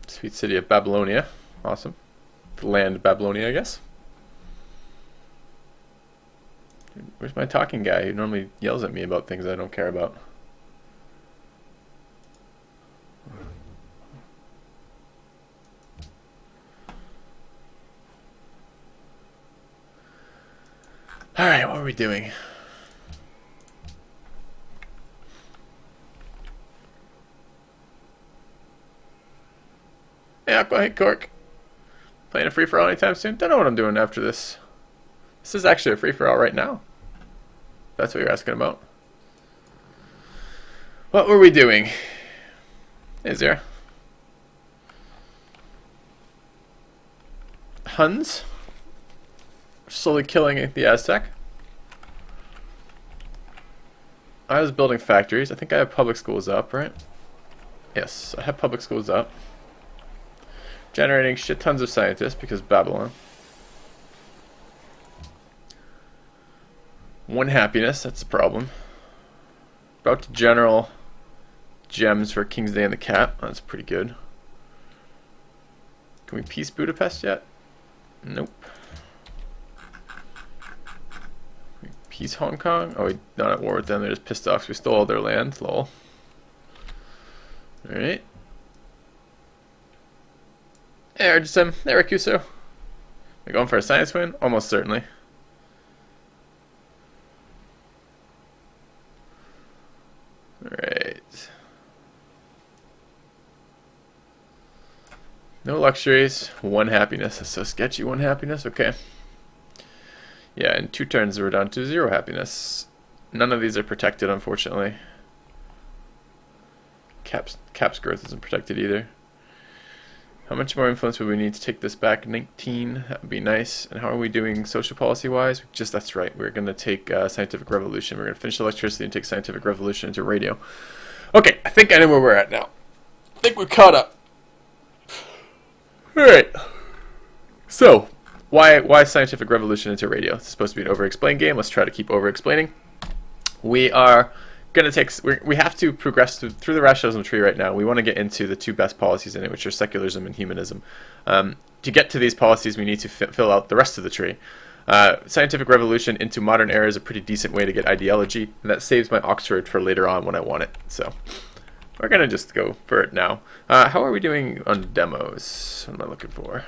Sweet city of Babylonia. Awesome. The land Babylonia, I guess. Where's my talking guy who normally yells at me about things I don't care about? Alright, what are we doing? Yeah, go ahead, Cork. Playing a free-for-all anytime soon? Don't know what I'm doing after this. This is actually a free-for-all right now. That's what you're asking about. What were we doing? Is there? Huns? Slowly killing the Aztec. I was building factories. I think I have public schools up, right? Yes, I have public schools up. Generating shit tons of scientists because Babylon. 1 happiness, that's the problem. About to general gems for King's Day and the Cat. That's pretty good. Can we peace Budapest yet? Nope. Peace Hong Kong? Oh, we're not at war with them. They're just pissed off. We stole all their land. Lol. Alright. Hey, Arjun. Hey, Rakuso. We going for a science win? Almost certainly. Alright. No luxuries. 1 happiness. That's so sketchy. 1 happiness? Okay. Yeah, in 2 turns we're down to 0 happiness. None of these are protected, unfortunately. Cap's growth isn't protected either. How much more influence would we need to take this back? 19. That would be nice. And how are we doing social policy-wise? Just, that's right. We're going to take scientific revolution. We're going to finish electricity and take scientific revolution into radio. Okay, I think I know where we're at now. I think we're caught up. Alright. So, why scientific revolution into radio? It's supposed to be an over-explain game. Let's try to keep over-explaining. We are going to take... We have to progress through the rationalism tree right now. We want to get into the 2 best policies in it, which are secularism and humanism. To get to these policies, we need to fill out the rest of the tree. Scientific revolution into modern era is a pretty decent way to get ideology, and that saves my Oxford for later on when I want it. So we're going to just go for it now. How are we doing on demos? What am I looking for?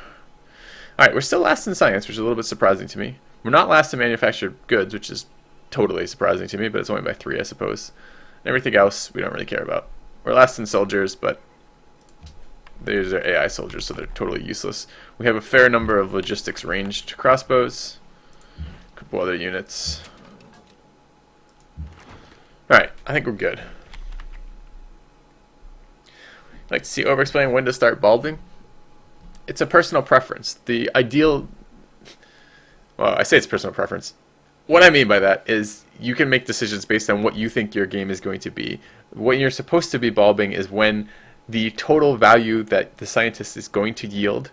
Alright, we're still last in science, which is a little bit surprising to me. We're not last in manufactured goods, which is totally surprising to me, but it's only by 3, I suppose. And everything else, we don't really care about. We're last in soldiers, but these are AI soldiers, so they're totally useless. We have a fair number of logistics ranged crossbows. A couple other units. Alright, I think we're good. I'd like to see over-explain when to start bulbing. It's a personal preference. The ideal... Well, I say it's personal preference. What I mean by that is you can make decisions based on what you think your game is going to be. What you're supposed to be bulbing is when the total value that the scientist is going to yield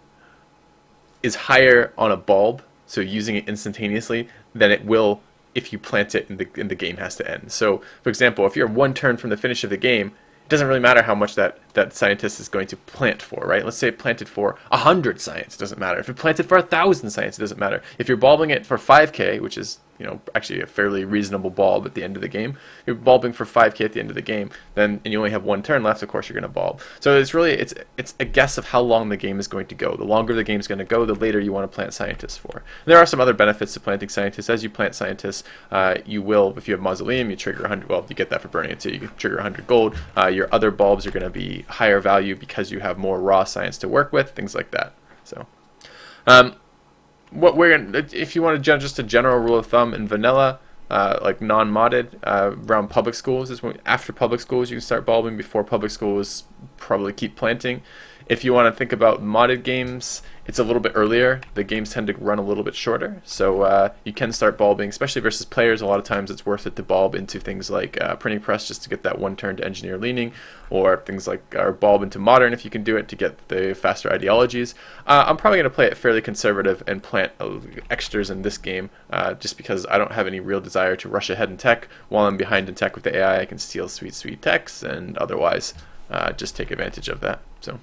is higher on a bulb, so using it instantaneously, than it will if you plant it and the game has to end. So, for example, if you're 1 turn from the finish of the game, it doesn't really matter how much that scientist is going to plant for, right? Let's say it planted for 100 science, it doesn't matter. If it planted for 1,000 science, it doesn't matter. If you're bulbing it for 5k, which is, you know, actually a fairly reasonable bulb at the end of the game, you're bulbing for 5k at the end of the game, then, and you only have 1 turn left, of course you're going to bulb. So it's really, it's a guess of how long the game is going to go. The longer the game is going to go, the later you want to plant scientists for. There are some other benefits to planting scientists. As you plant scientists, you will, if you have mausoleum, you trigger 100, well, you get that for burning it too, you trigger 100 gold. Your other bulbs are going to be higher value because you have more raw science to work with, things like that. So, what we're if you want to judge just a general rule of thumb in vanilla, like non-modded, around public schools is when, after public schools you can start bulbing. Before public schools, probably keep planting. If you want to think about modded games, it's a little bit earlier. The games tend to run a little bit shorter, so you can start bulbing, especially versus players. A lot of times it's worth it to bulb into things like printing press just to get that 1 turn to engineer leaning, or things like or bulb into modern if you can do it to get the faster ideologies. I'm probably going to play it fairly conservative and plant extras in this game, just because I don't have any real desire to rush ahead in tech. While I'm behind in tech with the AI, I can steal sweet techs and otherwise just take advantage of that. So.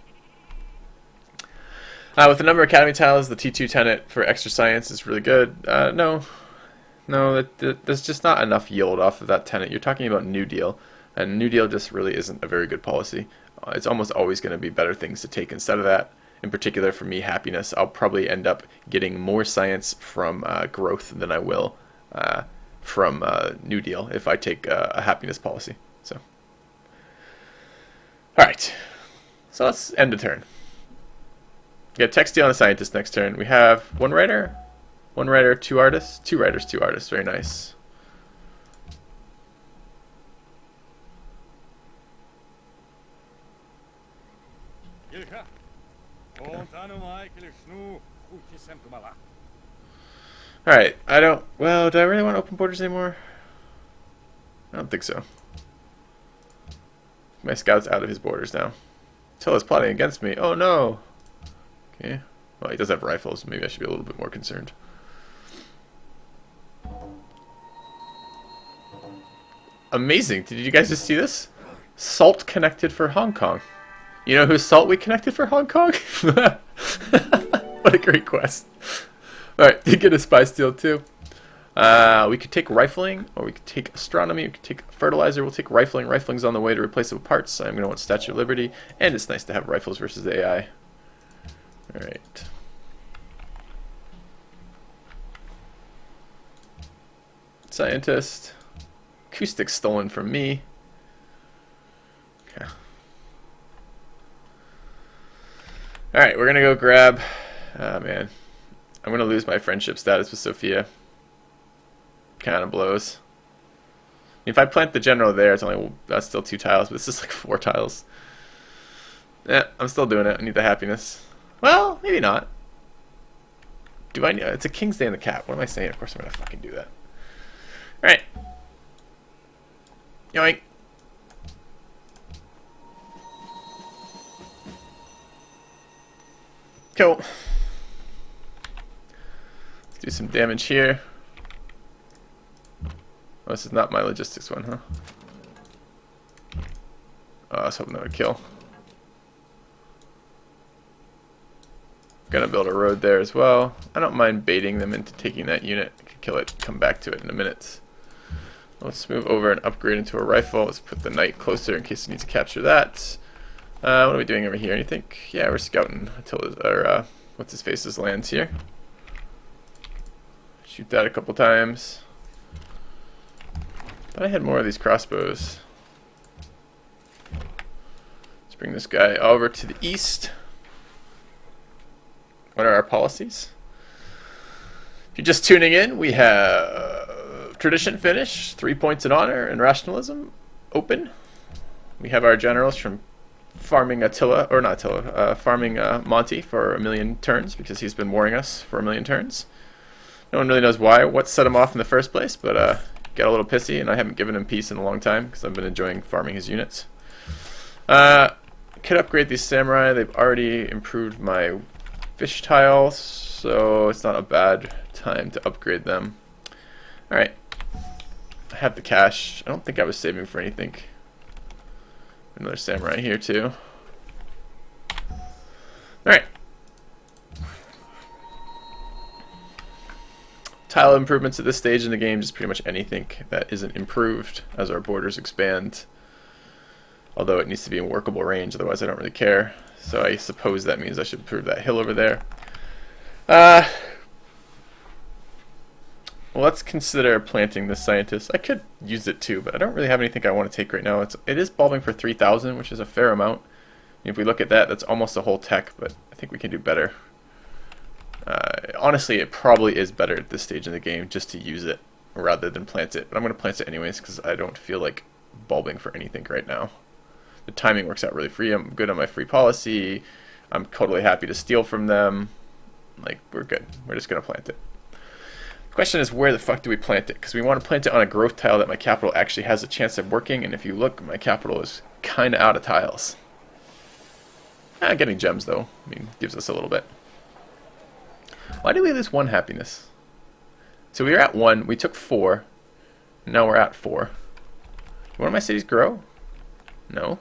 With the number of academy tiles, the T2 tenet for extra science is really good. No, there's just not enough yield off of that tenet. You're talking about New Deal, and New Deal just really isn't a very good policy. It's almost always going to be better things to take instead of that. In particular, for me, happiness. I'll probably end up getting more science from growth than I will from New Deal if I take a happiness policy. So, all right. So let's end the turn. We got text deal and a scientist next turn. We have one writer, two artists, two writers, two artists. Very nice. Alright, well, do I really want open borders anymore? I don't think so. My scout's out of his borders now. Attila's plotting against me. Oh no! Okay. Well, he does have rifles. Maybe I should be a little bit more concerned. Amazing. Did you guys just see this? Salt connected for Hong Kong. You know whose salt we connected for Hong Kong? What a great quest. Alright, did get a spy steal too. We could take rifling, or we could take astronomy, we could take fertilizer. We'll take rifling. Rifling's on the way to replace it with parts. I'm going to want Statue of Liberty, and it's nice to have rifles versus the AI. Alright. Scientist. Acoustic stolen from me. Okay. Alright, we're going to go grab... Oh man. I'm going to lose my friendship status with Sophia. Kind of blows. If I plant the general there, that's still 2 tiles, but this is like 4 tiles. Yeah, I'm still doing it. I need the happiness. Well, maybe not. Do I know? It's a King's Day in the Cat. What am I saying? Of course I'm going to fucking do that. Alright. Yoink. Cool. Let's do some damage here. Oh, this is not my logistics one, huh? Oh, I was hoping that would kill. Gonna build a road there as well. I don't mind baiting them into taking that unit. I can kill it, come back to it in a minute. Let's move over and upgrade into a rifle. Let's put the knight closer in case I need to capture that. What are we doing over here? Anything? Yeah, we're scouting until what's his face's lands here. Shoot that a couple times. But I had more of these crossbows. Let's bring this guy over to the east. What are our policies? If you're just tuning in, we have tradition finish, 3 points in honor, and rationalism open. We have our generals from farming Attila, or not Attila, farming Monty for 1,000,000 turns because he's been warring us for 1,000,000 turns. No one really knows what set him off in the first place, but got a little pissy, and I haven't given him peace in a long time because I've been enjoying farming his units. Could upgrade these samurai. They've already improved my fish tiles, so it's not a bad time to upgrade them. Alright. I have the cash. I don't think I was saving for anything. Another samurai here too. Alright. Tile improvements at this stage in the game, just pretty much anything that isn't improved as our borders expand. Although it needs to be in workable range, otherwise I don't really care. So I suppose that means I should improve that hill over there. Well, let's consider planting this scientist. I could use it too, but I don't really have anything I want to take right now. It is bulbing for 3,000, which is a fair amount. If we look at that, that's almost a whole tech, but I think we can do better. Honestly, it probably is better at this stage in the game just to use it rather than plant it. But I'm going to plant it anyways because I don't feel like bulbing for anything right now. The timing works out really free. I'm good on my free policy. I'm totally happy to steal from them. Like, we're good. We're just going to plant it. The question is, where the fuck do we plant it? Because we want to plant it on a growth tile that my capital actually has a chance of working. And if you look, my capital is kind of out of tiles. Getting gems, though, I mean, gives us a little bit. Why did we lose 1 happiness? So we were at 1, we took 4, now we're at 4. Do one of my cities grow? No.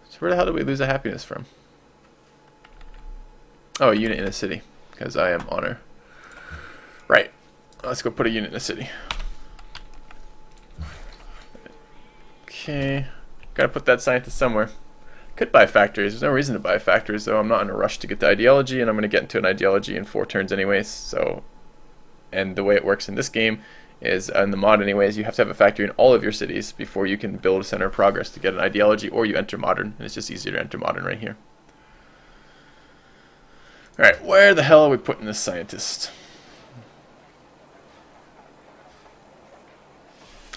So where the hell did we lose a happiness from? Oh, a unit in a city, because I am honor. Right. Let's go put a unit in a city. Okay. Gotta put that scientist somewhere. Could buy factories. There's no reason to buy factories, though. I'm not in a rush to get the ideology, and I'm going to get into an ideology in 4 turns anyways. So, and the way it works in this game is, in the mod anyways, you have to have a factory in all of your cities before you can build a center of progress to get an ideology, or you enter modern, and it's just easier to enter modern right here. Alright, where the hell are we putting this scientist?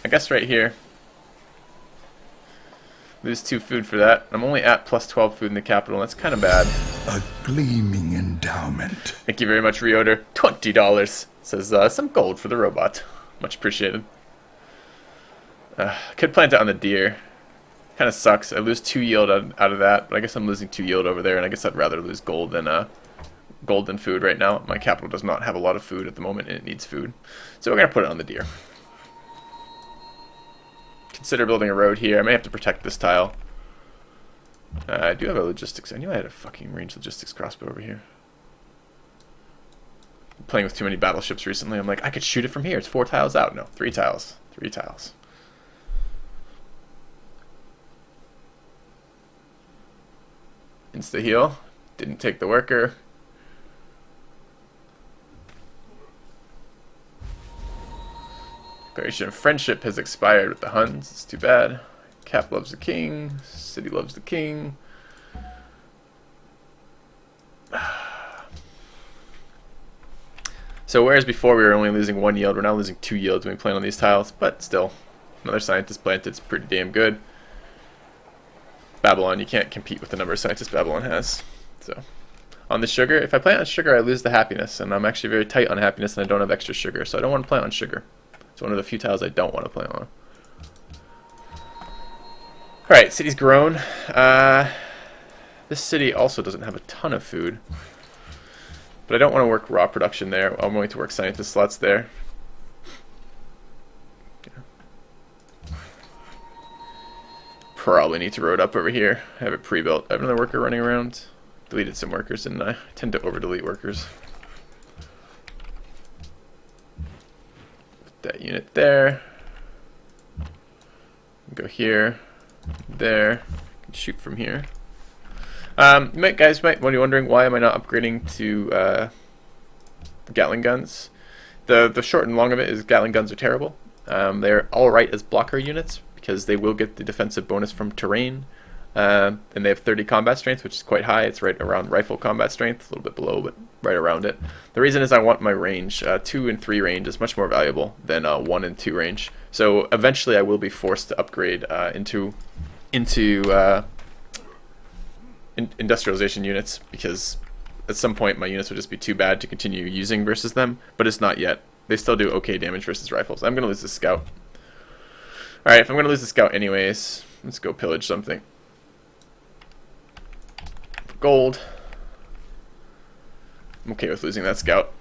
I guess right here. Lose 2 food for that. I'm only at plus 12 food in the capital. That's kind of bad. A gleaming endowment. Thank you very much, Reorder. $20. Says some gold for the robot. Much appreciated. Could plant it on the deer. Kind of sucks. I lose 2 yield out of that, but I guess I'm losing 2 yield over there, and I guess I'd rather lose gold than food right now. My capital does not have a lot of food at the moment, and it needs food. So we're going to put it on the deer. Consider building a road here. I may have to protect this tile. I do have a logistics. I knew I had a fucking range logistics crossbow over here. I'm playing with too many battleships recently. I'm like, I could shoot it from here. It's 4 tiles out. No, 3 tiles. 3 tiles. Insta heal. Didn't take the worker. Declaration of friendship has expired with the Huns. It's too bad. Cap loves the king. City loves the king. So whereas before we were only losing 1 yield, we're now losing 2 yields when we plant on these tiles. But still, another scientist planted. It's pretty damn good. Babylon, you can't compete with the number of scientists Babylon has. So on the sugar, if I plant on sugar, I lose the happiness. And I'm actually very tight on happiness, and I don't have extra sugar. So I don't want to plant on sugar. It's one of the few tiles I don't want to play on. Alright, city's grown. This city also doesn't have a ton of food. But I don't want to work raw production there. I'm going to work scientist slots there. Yeah. Probably need to road up over here. I have it pre-built. I have another worker running around. Deleted some workers, didn't I tend to over-delete workers. That unit there. Go here, there. Can shoot from here. Guys might be wondering, why am I not upgrading to Gatling guns? The short and long of it is Gatling guns are terrible. They're all right as blocker units because they will get the defensive bonus from terrain. And they have 30 combat strength, which is quite high. It's right around rifle combat strength, a little bit below, but right around it. The reason is I want my range. 2 and 3 range is much more valuable than 1 and 2 range. So eventually I will be forced to upgrade into industrialization units, because at some point my units would just be too bad to continue using versus them, but it's not yet. They still do okay damage versus rifles. I'm going to lose the scout. Alright, if I'm going to lose the scout anyways, let's go pillage something. Gold. I'm okay with losing that scout.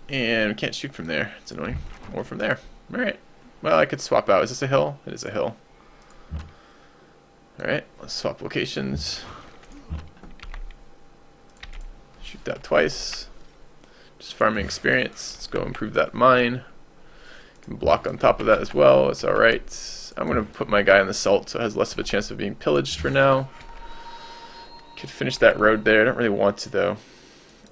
And we can't shoot from there. It's annoying. Or from there. Alright. Well, I could swap out. Is this a hill? It is a hill. Alright, let's swap locations. Shoot that twice. Just farming experience. Let's go improve that mine. Can block on top of that as well. It's alright. I'm going to put my guy on the salt so it has less of a chance of being pillaged for now. Could finish that road there. I don't really want to, though.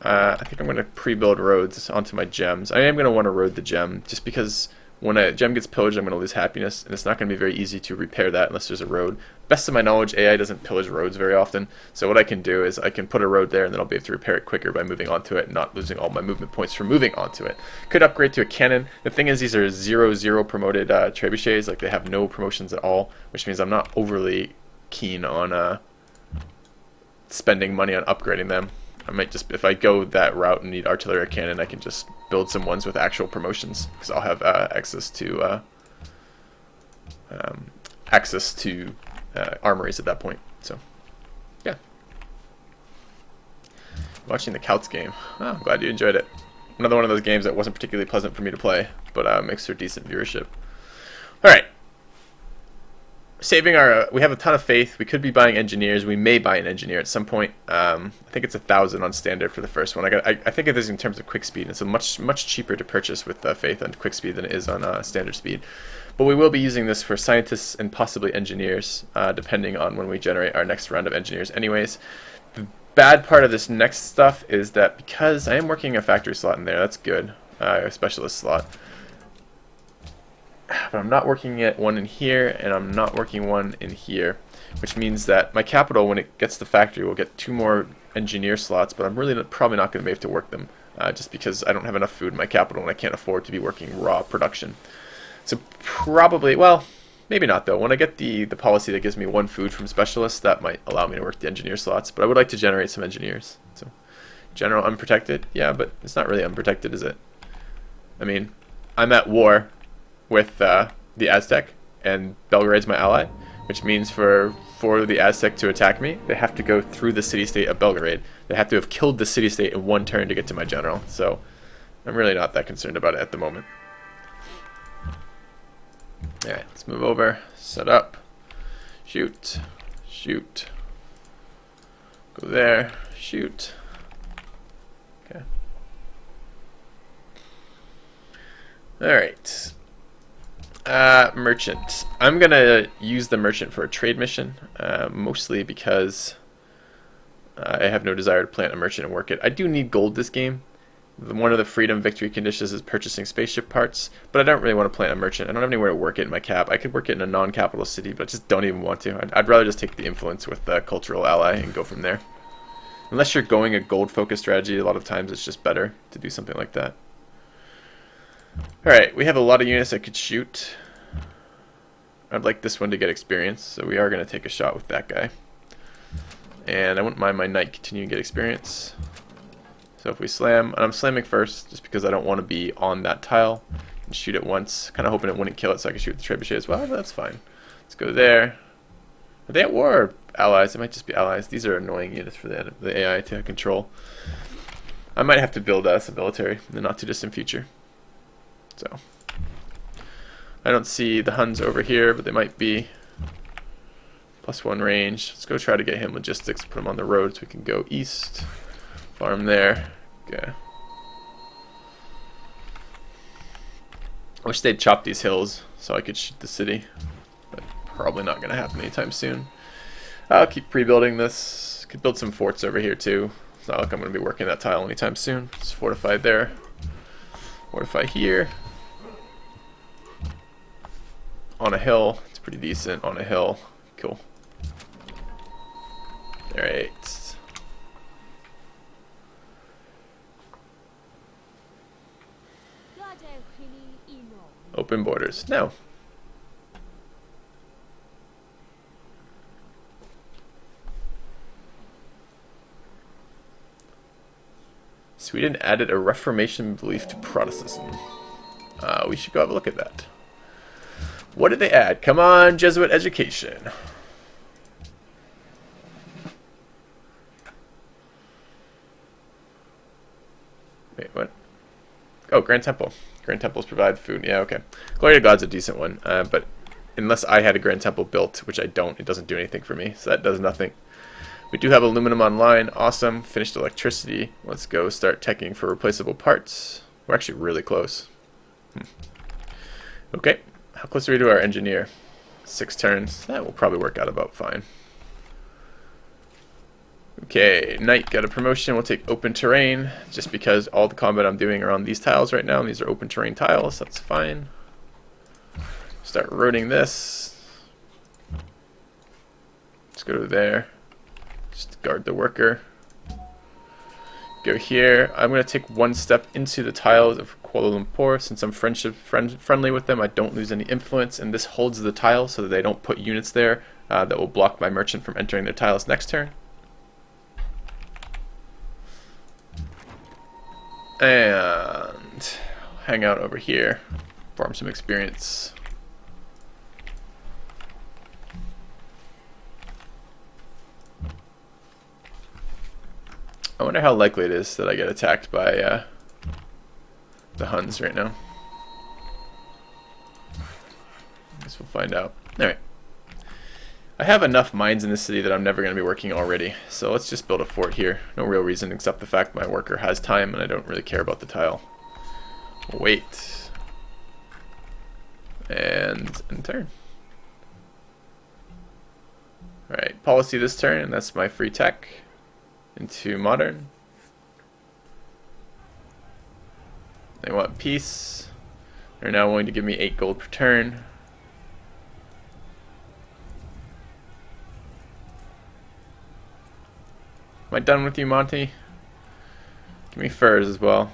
I think I'm going to pre-build roads onto my gems. I am going to want to road the gem, just because when a gem gets pillaged, I'm going to lose happiness, and it's not going to be very easy to repair that unless there's a road. Best of my knowledge, AI doesn't pillage roads very often, so what I can do is I can put a road there, and then I'll be able to repair it quicker by moving onto it, and not losing all my movement points from moving onto it. Could upgrade to a cannon. The thing is, these are 0-0 promoted trebuchets, like they have no promotions at all, which means I'm not overly keen on spending money on upgrading them. I might just, if I go that route and need artillery or cannon, I can just build some ones with actual promotions, because I'll have access to armories at that point. So, yeah. Watching the Couts game. Oh, I'm glad you enjoyed it. Another one of those games that wasn't particularly pleasant for me to play, but makes for decent viewership. All right. saving our. We have a ton of faith. We could be buying engineers. We may buy an engineer at some point. I think it's 1,000 on standard for the first one. I think of this in terms of quick speed. It's a much cheaper to purchase with faith on quick speed than it is on standard speed. But we will be using this for scientists and possibly engineers, depending on when we generate our next round of engineers. Anyways, the bad part of this next stuff is that because I am working a factory slot in there, that's good, a specialist slot. But I'm not working at one in here, and I'm not working one in here, which means that my capital, when it gets to the factory, will get 2 more engineer slots, but I'm really probably not going to be able to work them, just because I don't have enough food in my capital, and I can't afford to be working raw production. So probably, well, maybe not though. When I get the policy that gives me 1 food from specialists, that might allow me to work the engineer slots, but I would like to generate some engineers. So general unprotected, yeah, but it's not really unprotected, is it? I mean, I'm at war with the Aztec, and Belgrade's my ally, which means for the Aztec to attack me, they have to go through the city-state of Belgrade. They have to have killed the city-state in 1 turn to get to my general, so I'm really not that concerned about it at the moment. Alright, let's move over, set up, shoot, shoot, go there, shoot. Okay. Alright. Merchant. I'm gonna use the merchant for a trade mission, mostly because I have no desire to plant a merchant and work it. I do need gold this game. One of the freedom victory conditions is purchasing spaceship parts, but I don't really want to plant a merchant. I don't have anywhere to work it in my cap. I could work it in a non-capital city, but I just don't even want to. I'd rather just take the influence with the cultural ally and go from there. Unless you're going a gold-focused strategy, a lot of times it's just better to do something like that. Alright, we have a lot of units that could shoot. I'd like this one to get experience, so we are going to take a shot with that guy. And I wouldn't mind my knight continuing to get experience. So if we slam, and I'm slamming first, just because I don't want to be on that tile and shoot it once. Kind of hoping it wouldn't kill it so I could shoot the trebuchet as well, but that's fine. Let's go there. Are they at war or allies? It might just be allies. These are annoying units for the AI to control. I might have to build some military in the not too distant future. So I don't see the Huns over here, but they might be. +1 range. Let's go try to get him logistics, put him on the road so we can go east. Farm there. Okay. I wish they'd chop these hills so I could shoot the city, but probably not going to happen anytime soon. I'll keep pre-building this. Could build some forts over here too. It's not like I'm going to be working that tile anytime soon. It's fortified there. Fortify here. On a hill. It's pretty decent on a hill. Cool. Alright. Open borders. No. Sweden added a Reformation belief to Protestantism. We should go have a look at that. What did they add? Come on, Jesuit education. Wait, what? Oh, Grand Temple. Grand Temples provide food. Yeah, okay. Glory to God's a decent one, but unless I had a Grand Temple built, which I don't, it doesn't do anything for me, so that does nothing. We do have aluminum online. Awesome. Finished electricity. Let's go start teching for replaceable parts. We're actually really close. Okay. How close are we to our engineer? 6 turns. That will probably work out about fine. Okay, Knight got a promotion. We'll take open terrain, just because all the combat I'm doing are on these tiles right now, and these are open terrain tiles. That's fine. Start roading this. Let's go to there. Just guard the worker. Go here. I'm going to take 1 step into the tiles of Kuala Lumpur. Since I'm friendly with them, I don't lose any influence, and this holds the tile so that they don't put units there that will block my merchant from entering their tiles next turn. And hang out over here, farm some experience. I wonder how likely it is that I get attacked by the Huns right now. Guess we'll find out. Alright. have enough mines in this city that I'm never going to be working already. So let's just build a fort here. No real reason except the fact my worker has time and I don't really care about the tile. Wait. And end turn. Alright, policy this turn, and that's my free tech into modern. They want peace. They're now willing to give me 8 gold per turn. Am I done with you, Monty? Give me furs as well.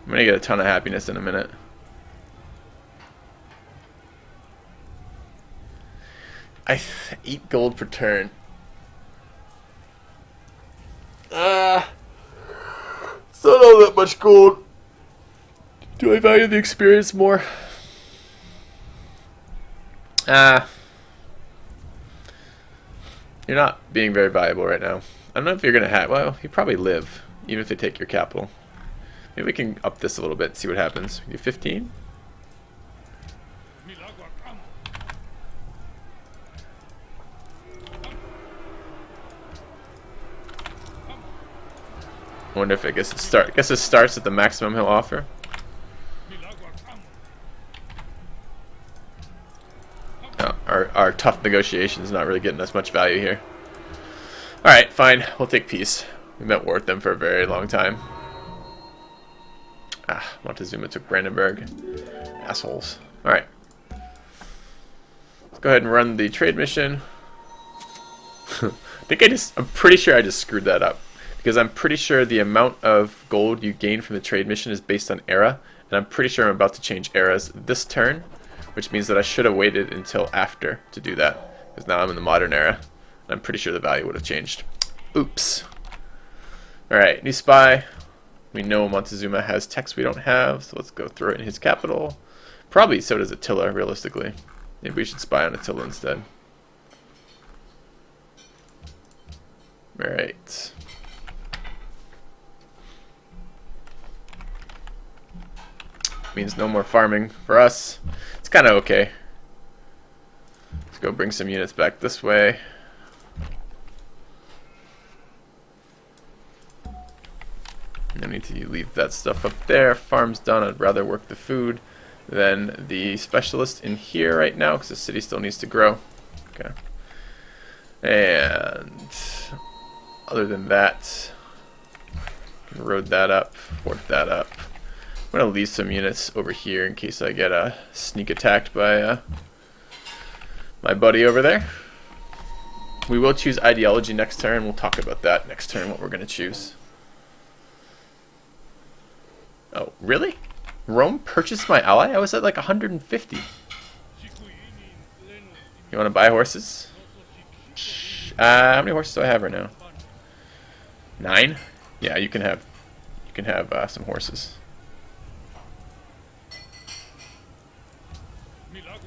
I'm gonna get a ton of happiness in a minute. I 8 gold per turn. It's not all that much gold. Do I value the experience more? You're not being very valuable right now. I don't know if you're gonna have. Well, you probably live, even if they take your capital. Maybe we can up this a little bit, see what happens. We do 15. I wonder if I guess it starts at the maximum he'll offer. Oh, our tough negotiation is not really getting us much value here. Alright, fine. We'll take peace. We've been with them for a very long time. Montezuma took Brandenburg. Assholes. Alright. Let's go ahead and run the trade mission. I'm pretty sure I just screwed that up. Because I'm pretty sure the amount of gold you gain from the trade mission is based on era. And I'm pretty sure I'm about to change eras this turn. Which means that I should have waited until after to do that. Because now I'm in the modern era. And I'm pretty sure the value would have changed. Oops. Alright, new spy. We know Montezuma has text we don't have, so let's go throw it in his capital. Probably so does Attila, realistically. Maybe we should spy on Attila instead. Alright. Means no more farming for us. It's kind of okay. Let's go bring some units back this way. No need to leave that stuff up there. Farm's done. I'd rather work the food than the specialist in here right now because the city still needs to grow. Okay. And other than that, road that up, fort that up. I'm going to leave some units over here in case I get sneak attacked by my buddy over there. We will choose ideology next turn. We'll talk about that next turn, what we're going to choose. Oh, really? Rome purchased my ally? I was at like 150. You want to buy horses? How many horses do I have right now? 9? Yeah, you can have some horses.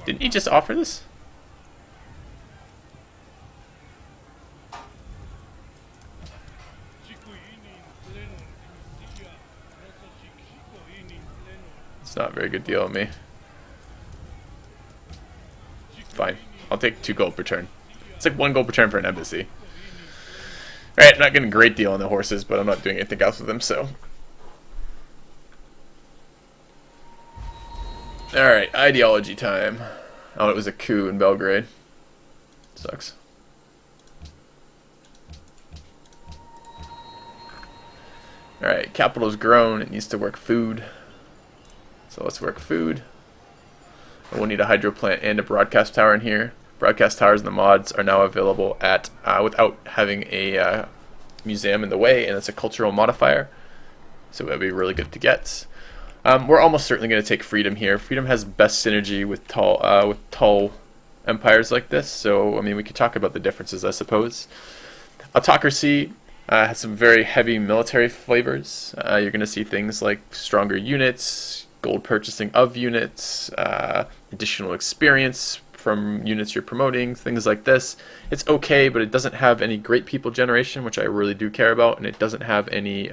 Didn't he just offer this? It's not a very good deal on me. Fine. I'll take 2 gold per turn. It's like 1 gold per turn for an embassy. Alright, not getting a great deal on the horses, but I'm not doing anything else with them, so. Alright, ideology time. Oh, it was a coup in Belgrade. Sucks. Alright, capital's grown. It needs to work food. So let's work food. And we'll need a hydro plant and a broadcast tower in here. Broadcast towers and the mods are now available at without having a museum in the way, and it's a cultural modifier. So that'd be really good to get. We're almost certainly going to take Freedom here. Freedom has best synergy with tall empires like this. So I mean, we could talk about the differences, I suppose. Autocracy has some very heavy military flavors. You're going to see things like stronger units, gold purchasing of units, additional experience from units you're promoting, things like this. It's okay, but it doesn't have any great people generation, which I really do care about, and it doesn't have any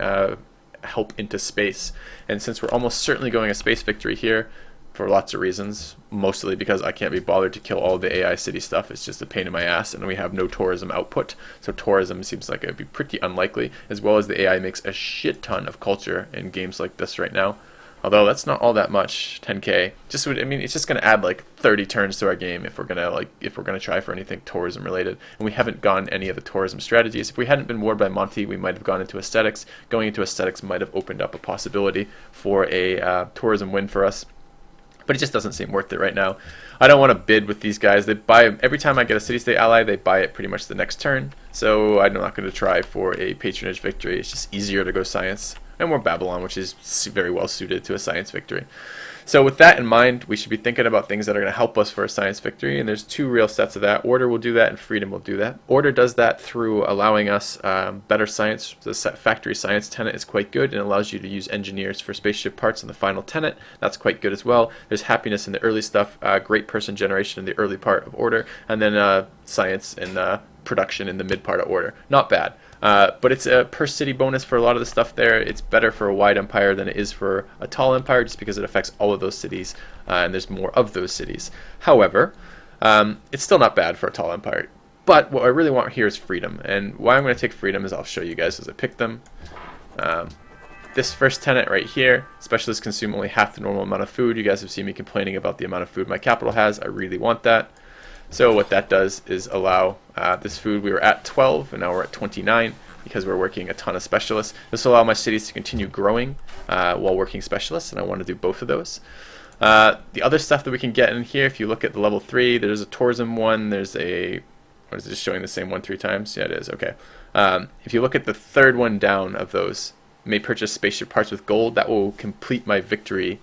help into space. And since we're almost certainly going a space victory here, for lots of reasons, mostly because I can't be bothered to kill all the AI city stuff. It's just a pain in my ass, and we have no tourism output, so tourism seems like it would be pretty unlikely, as well as the AI makes a shit ton of culture in games like this right now. Although that's not all that much, 10k. I mean, it's just gonna add like 30 turns to our game if we're gonna try for anything tourism related. And we haven't gone any of the tourism strategies. If we hadn't been warred by Monty, we might have gone into aesthetics. Going into aesthetics might have opened up a possibility for a tourism win for us. But it just doesn't seem worth it right now. I don't want to bid with these guys. They buy every time I get a city-state ally, they buy it pretty much the next turn. So I'm not going to try for a patronage victory. It's just easier to go science. And we're Babylon, which is very well suited to a science victory. So with that in mind, we should be thinking about things that are going to help us for a science victory, and there's two real sets of that. Order will do that, and Freedom will do that. Order does that through allowing us better science. The factory science tenet is quite good, and allows you to use engineers for spaceship parts in the final tenet. That's quite good as well. There's happiness in the early stuff, great person generation in the early part of Order, and then science and production in the mid part of Order. Not bad. But it's a per city bonus for a lot of the stuff there. It's better for a wide empire than it is for a tall empire, just because it affects all of those cities, and there's more of those cities. However, it's still not bad for a tall empire. But what I really want here is freedom, and why I'm going to take freedom is I'll show you guys as I pick them. This first tenet right here, specialists consume only half the normal amount of food. You guys have seen me complaining about the amount of food my capital has. I really want that. So what that does is allow this food. We were at 12 and now we're at 29 because we're working a ton of specialists. This will allow my cities to continue growing while working specialists, and I want to do both of those. The other stuff that we can get in here, if you look at the level 3, there's a tourism one, there's a, what is it, just showing the same one 3 times? Yeah, it is, okay. If you look at the third one down of those, may purchase spaceship parts with gold. That will complete my victory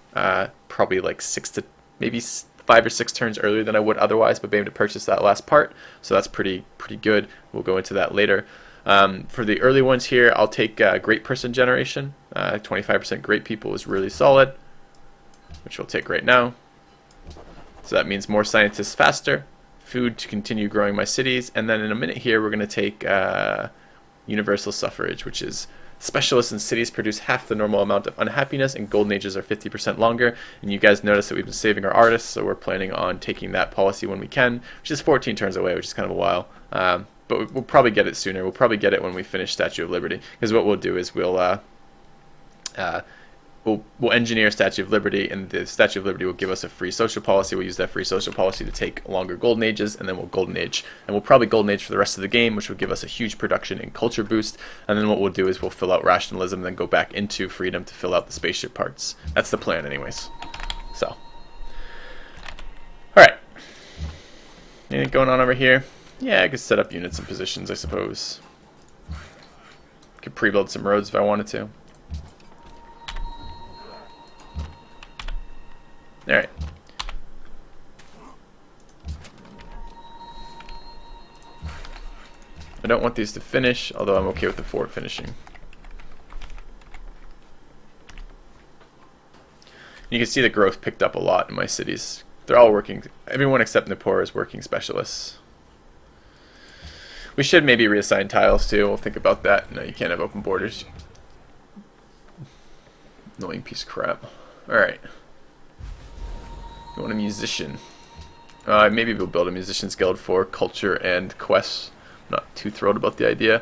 probably like 6 to maybe 5 or 6 turns earlier than I would otherwise, but being able to purchase that last part, so that's pretty good. We'll go into that later. For the early ones here, I'll take great person generation. 25% great people is really solid, which we'll take right now. So that means more scientists faster, food to continue growing my cities, and then in a minute here we're going to take universal suffrage, which is specialists in cities produce half the normal amount of unhappiness, and golden ages are 50% longer. And you guys notice that we've been saving our artists, so we're planning on taking that policy when we can, which is 14 turns away, which is kind of a while. But we'll probably get it sooner. We'll probably get it when we finish Statue of Liberty, because what we'll do is we'll engineer Statue of Liberty, and the Statue of Liberty will give us a free social policy. We'll use that free social policy to take longer golden ages, and then we'll golden age. And we'll probably golden age for the rest of the game, which will give us a huge production and culture boost. And then what we'll do is we'll fill out rationalism, and then go back into freedom to fill out the spaceship parts. That's the plan anyways. So, alright. Anything going on over here? Yeah, I could set up units and positions, I suppose. Could pre-build some roads if I wanted to. Alright. I don't want these to finish, although I'm okay with the fort finishing. You can see the growth picked up a lot in my cities. They're all working, everyone except Nippur is working specialists. We should maybe reassign tiles too, we'll think about that. No, you can't have open borders. Annoying piece of crap. Alright. You want a musician? Maybe we'll build a musician's guild for culture and quests. I'm not too thrilled about the idea.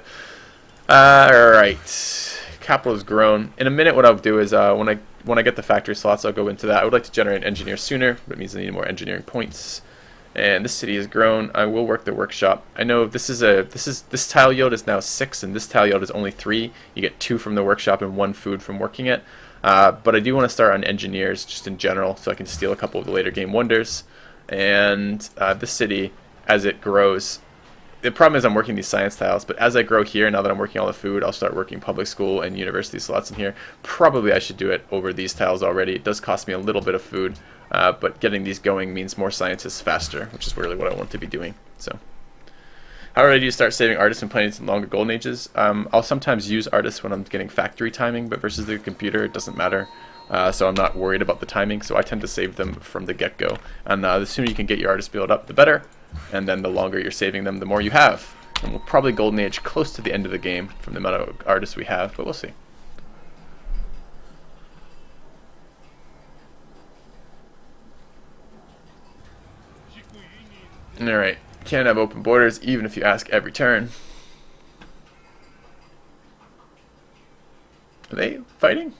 Alright. Capital has grown. In a minute what I'll do is when I get the factory slots, I'll go into that. I would like to generate an engineer sooner, but it means I need more engineering points. And this city has grown. I will work the workshop. I know this tile yield is now 6, and this tile yield is only 3. You get 2 from the workshop and 1 food from working it. But I do want to start on engineers just in general, so I can steal a couple of the later game wonders. And this city, as it grows, the problem is I'm working these science tiles, but as I grow here, now that I'm working all the food, I'll start working public school and university slots in here. Probably I should do it over these tiles already. It does cost me a little bit of food, but getting these going means more scientists faster, which is really what I want to be doing. So, how early do you start saving artists and planning in longer golden ages? I'll sometimes use artists when I'm getting factory timing, but versus the computer, it doesn't matter so I'm not worried about the timing. So I tend to save them from the get-go. And the sooner you can get your artists build up, the better. And then the longer you're saving them, the more you have. And we'll probably golden age close to the end of the game from the amount of artists we have, but we'll see. Alright, can't have open borders even if you ask every turn. Are they fighting?